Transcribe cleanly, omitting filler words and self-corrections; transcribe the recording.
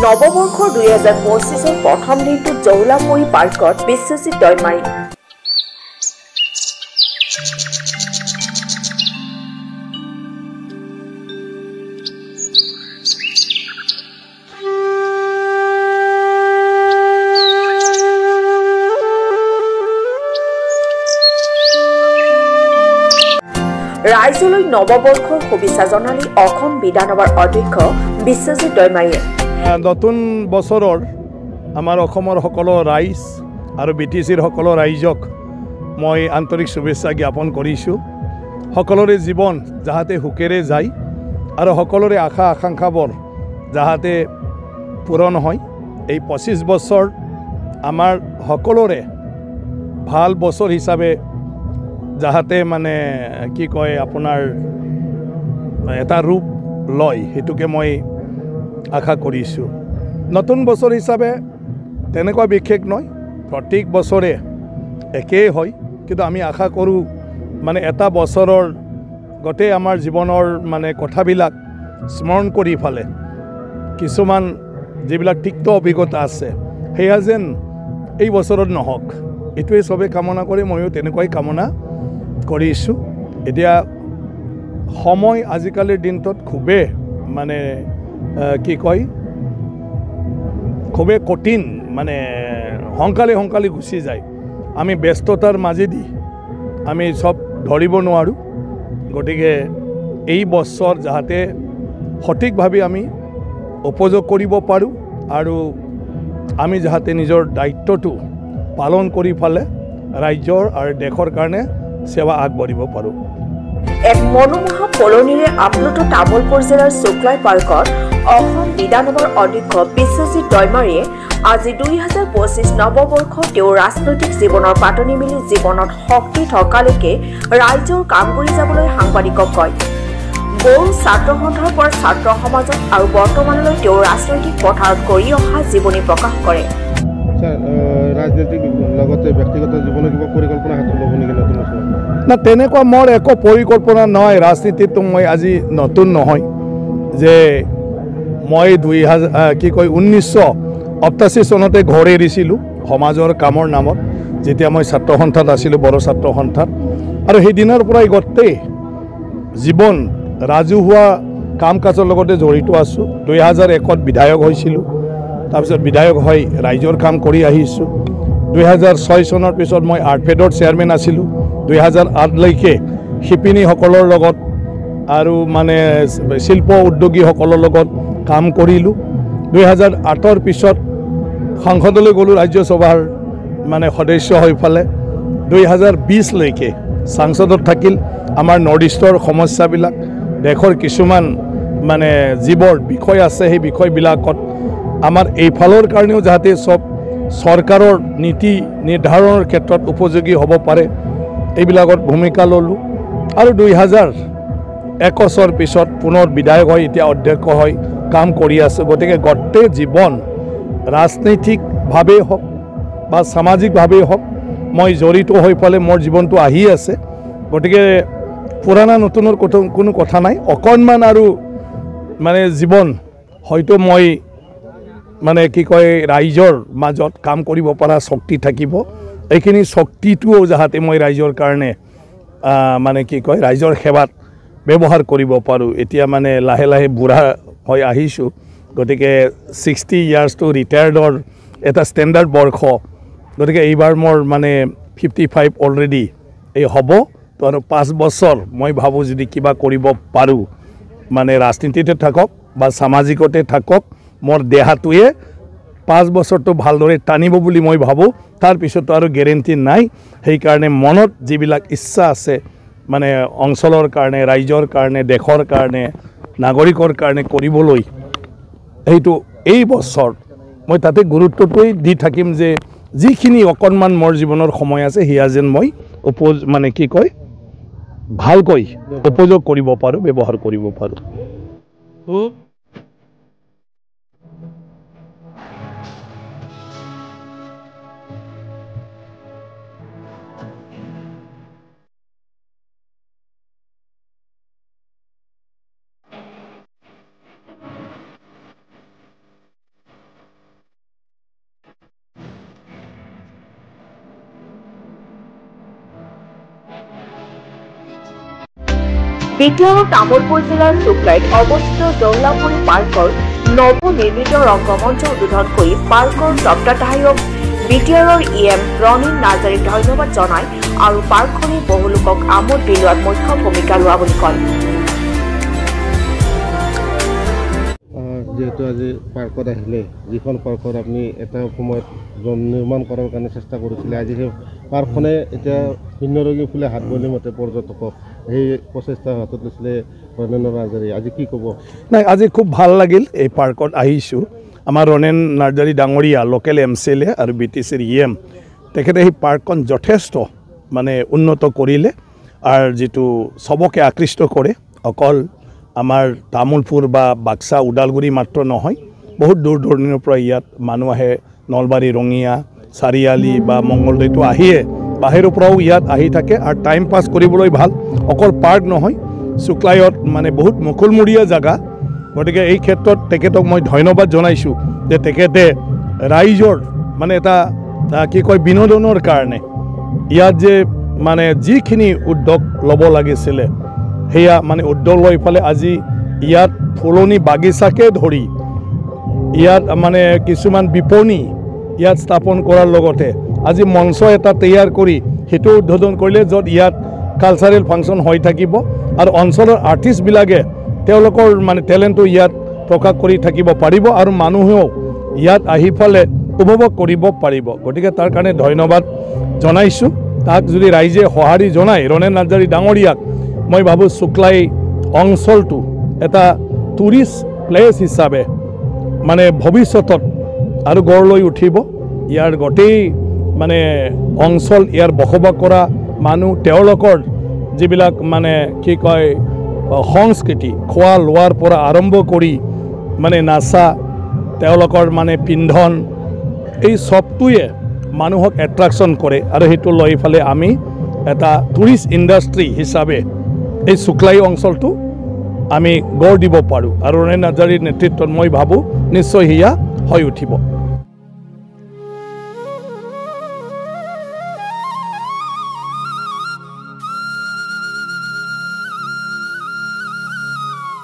নৱবৰ্ষৰ 2025 প্ৰথম দিনটোত জৌলামুৰি পাৰ্কত বিশ্বজিৎ দৈমাৰী ৰাইজলৈ নৱবৰ্ষৰ শুভেচ্ছা জনালে অসম বিধানসভাৰ অধ্যক্ষ বিশ্বজিৎ দৈমাৰীয়ে নতুন বছৰৰ আমাৰ অসমৰ সকলো ৰাইজ আৰু বিটিচিৰ সকলো ৰাইজক মই আন্তৰিক শুভেচ্ছা জ্ঞাপন কৰিছোঁ। সকলোৰে জীৱন যাহাতে সুখেৰে যায় আৰু সকলোৰে আশা আকাংক্ষাবোৰ যাহাতে পূৰণ হয়। এই 25 বছৰ আমাৰ সকলোৰে ভাল বছৰ হিচাপে যাহাতে মানে কি কয় আপোনাৰ এটা ৰূপ লয় সেইটোকে মই আশা কৰিছোঁ। নতুন বছৰ হিচাপে তেনেকুৱা বিশেষ নহয়, প্ৰত্যেক বছৰে একেই হয়, কিন্তু আমি আশা কৰোঁ মানে এটা বছৰৰ গোটেই আমাৰ জীৱনৰ মানে কথাবিলাক স্মৰণ কৰি ফালে কিছুমান যিবিলাক তিক্ত অভিজ্ঞতা আছে সেয়া যেন এই বছৰত নহওক, এইটোৱে চবেই কামনা কৰি ময়ো তেনেকুৱাই কামনা কৰিছোঁ। এতিয়া সময় আজিকালিৰ দিনটোত খুবেই মানে কি কয় খুবেই কঠিন, মানে সোনকালে গুচি যায়। আমি ব্যস্ততাৰ মাজেদি আমি চব ধৰিব নোৱাৰোঁ। গতিকে এই বছৰ যাতে সঠিকভাৱে আমি উপযোগ কৰিব পাৰোঁ আৰু আমি যাতে নিজৰ দায়িত্বটো পালন কৰি ফালে ৰাজ্যৰ আৰু দেশৰ কাৰণে সেৱা আগবাঢ়িব পাৰোঁ। এক মনোমোহা কলনীৰে আপ্লুত তামুলপুৰ জিলাৰ শুক্লাই পাৰ্কত অসম বিধানসভাৰ অধ্যক্ষ বিশ্বজিৎ দৈমাৰীয়ে আজি 2025 নৱবৰ্ষ তেওঁৰ ৰাজনৈতিক জীৱনৰ পাতনি মেলি জীৱনত শক্তি থকালৈকে ৰাইজৰ কাম কৰি যাবলৈ সাংবাদিকক কয়। বড়ো ছাত্ৰ সন্থাৰ পৰা ছাত্ৰ সমাজত আৰু বৰ্তমানলৈ তেওঁৰ ৰাজনৈতিক পথাৰত কৰি অহা জীৱনী প্ৰকাশ কৰে। ৰাজনৈতিক লগতে ব্যক্তিগত জীৱনৰ কিবা পৰিকল্পনা হাতত ল'ব নেকি নতুন বছৰ? না, তেনেকুৱা মোৰ একো পৰিকল্পনা নহয়। ৰাজনীতিটো মই আজি নতুন নহয় যে মই 1988 চনতে ঘৰ এৰিছিলোঁ সমাজৰ কামৰ নামত, যেতিয়া মই ছাত্ৰ সন্থাত আছিলোঁ, বড়ো ছাত্ৰ সন্থাত, আৰু সেইদিনাৰ পৰাই গোটেই জীৱন ৰাজহুৱা কাম কাজৰ লগতে জড়িত আছোঁ। 2001ত বিধায়ক হৈছিলোঁ, তাৰপিছত বিধায়ক হৈ ৰাইজৰ কাম কৰি আহিছোঁ। 2006 চনৰ পিছত মই আৰ্টফেডৰ চেয়াৰমেন আছিলোঁ। 2008লৈকে শিপিনীসকলৰ লগত আৰু মানে শিল্প উদ্যোগীসকলৰ লগত কাম কৰিলোঁ। 2008ৰ পিছত সংসদলৈ গ'লোঁ, ৰাজ্যসভাৰ মানে সদস্য হৈ ফালে 2020লৈকে সাংসদত থাকিল। আমাৰ নৰ্থ ইষ্টৰ সমস্যাবিলাক, দেশৰ কিছুমান মানে যিবোৰ বিষয় আছে সেই বিষয়বিলাকত আমাৰ এইফালৰ কাৰণেও যাতে চব চৰকাৰৰ নীতি নিৰ্ধাৰণৰ ক্ষেত্ৰত উপযোগী হ'ব পাৰে এইবিলাকত ভূমিকা ল'লোঁ। আৰু 2021 পিছত পুনৰ বিধায়ক হৈ এতিয়া অধ্যক্ষ হৈ কাম কৰি আছোঁ। গতিকে গোটেই জীৱন ৰাজনৈতিকভাৱেই হওক বা সামাজিকভাৱেই হওক মই জড়িত হৈ পেলাই মোৰ জীৱনটো আহি আছে। গতিকে পুৰণা নতুনৰ কোনো কথা নাই। অকণমান আৰু মানে জীৱন হয়তো মই মানে কি কয় ৰাইজৰ মাজত কাম কৰিব পৰা শক্তি থাকিব। এইখিনি শক্তিটোও যাতে মই ৰাইজৰ কাৰণে মানে কি কয় ৰাইজৰ সেৱাত ব্যৱহাৰ কৰিব পাৰোঁ। এতিয়া মানে লাহে লাহে বুঢ়া হৈ আহিছোঁ। গতিকে 60 ইয়াৰ্ছটো ৰিটায়াৰ্ডৰ এটা ষ্টেণ্ডাৰ্ড বৰ্ষ। গতিকে এইবাৰ মোৰ মানে 55 অলৰেডি এই হ'ব। তো আৰু 5 বছৰ মই ভাবোঁ যদি কিবা কৰিব পাৰোঁ, মানে ৰাজনীতিতে থাকক বা সামাজিকতে থাকক, মোৰ দেহাটোৱে 5 বছৰটো ভালদৰে টানিব বুলি মই ভাবোঁ। তাৰপিছতো আৰু গেৰেণ্টি নাই। সেইকাৰণে মনত যিবিলাক ইচ্ছা আছে মানে অঞ্চলৰ কাৰণে, ৰাইজৰ কাৰণে, দেশৰ কাৰণে, নাগৰিকৰ কাৰণে কৰিবলৈ, সেইটো এই বছৰ মই তাতে গুৰুত্বটোৱেই দি থাকিম যে যিখিনি অকণমান মোৰ জীৱনৰ সময় আছে সেয়া যেন মই মানে কি কয় ভালকৈ উপযোগ কৰিব পাৰোঁ, ব্যৱহাৰ কৰিব পাৰোঁ। বিটিআৰৰ তামুলপুৰ জিলাৰ শুক্লাইত অৱস্থিত দৌলাপুৰী পাৰ্কৰ নৱনিৰ্মিত ৰংগমঞ্চ উদ্বোধন কৰি পাৰ্কৰ তত্ত্বাৱধায়ক বিটিআৰৰ EM ৰণীল নাৰ্জাৰীক ধন্যবাদ জনায় আৰু পাৰ্কখনে বহু লোকক আমোদ দিলোৱাত মুখ্য ভূমিকা লোৱা বুলি কয়। যেহেতু আজি পাৰ্কত আহিলে, যিখন পাৰ্কত আপুনি এটা সময়ত নিৰ্মাণ কৰাৰ কাৰণে চেষ্টা কৰিছিলে, আজি সেই পাৰ্কখনে এতিয়া ভিন্ন ৰঙী ফুলে হাত বলি মতে পৰ্যটকক সেই প্ৰচেষ্টা হাতত লৈছিলে ৰণেন নাৰ্জাৰী। আজি কি ক'ব? নাই, আজি খুব ভাল লাগিল এই পাৰ্কত আহিছোঁ। আমাৰ ৰণেন নাৰ্জাৰী ডাঙৰীয়া লোকেল MCLA আৰু BTCৰ EM তেখেতে সেই পাৰ্কখন যথেষ্ট মানে উন্নত কৰিলে আৰু যিটো চবকে আকৃষ্ট কৰে। অকল আমাৰ তামুলপুৰ বা বাক্সা ওদালগুৰি মাত্ৰ নহয়, বহুত দূৰ দূৰণিৰ পৰা ইয়াত মানুহ আহে। নলবাৰী, ৰঙিয়া, চাৰিআলি বা মংগলদৈতো আহিয়ে বাহিৰৰ পৰাও ইয়াত আহি থাকে আৰু টাইম পাছ কৰিবলৈ ভাল। অকল পাৰ্ক নহয়, শুক্লাইত মানে বহুত মুকলমূৰীয়া জেগা। গতিকে এই ক্ষেত্ৰত তেখেতক মই ধন্যবাদ জনাইছোঁ যে তেখেতে ৰাইজৰ মানে এটা কি কয় বিনোদনৰ কাৰণে ইয়াত যে মানে যিখিনি উদ্যোগ ল'ব লাগিছিলে সেয়া মানে উদ্যোগ লৈ পেলাই আজি ইয়াত ফুলনি বাগিচাকে ধৰি ইয়াত মানে কিছুমান বিপণী ইয়াত স্থাপন কৰাৰ লগতে আজি মঞ্চ এটা তৈয়াৰ কৰি সেইটো উদ্বোধন কৰিলে, য'ত ইয়াত কালচাৰেল ফাংচন হৈ থাকিব আৰু অঞ্চলৰ আৰ্টিষ্টবিলাকে তেওঁলোকৰ মানে টেলেণ্টটো ইয়াত প্ৰকাশ কৰি থাকিব পাৰিব আৰু মানুহেও ইয়াত আহি পেলাই উপভোগ কৰিব পাৰিব। গতিকে তাৰ কাৰণে ধন্যবাদ জনাইছোঁ। তাক যদি ৰাইজে সঁহাৰি জনায় ৰণেন নাৰ্জাৰী ডাঙৰীয়াক, মই ভাবোঁ শুক্লাই অঞ্চলটো এটা টুৰিষ্ট প্লেচ হিচাপে মানে ভৱিষ্যতত আৰু গঢ় লৈ উঠিব। ইয়াৰ গোটেই মানে অঞ্চল, ইয়াৰ বসবাস কৰা মানুহ, তেওঁলোকৰ যিবিলাক মানে কি কয় সংস্কৃতি, খোৱা লোৱাৰ পৰা আৰম্ভ কৰি মানে নাচা, তেওঁলোকৰ মানে পিন্ধন, এই চবটোৱে মানুহক এট্ৰাকশ্যন কৰে আৰু সেইটো লৈ ফালে আমি এটা টুৰিষ্ট ইণ্ডাষ্ট্ৰী হিচাপে এই শুক্লাই অঞ্চলটো আমি গঢ় দিব পাৰোঁ আৰু ৰণেন নাৰ্জাৰীৰ নেতৃত্বত মই ভাবোঁ নিশ্চয় সেয়া হৈ উঠিব।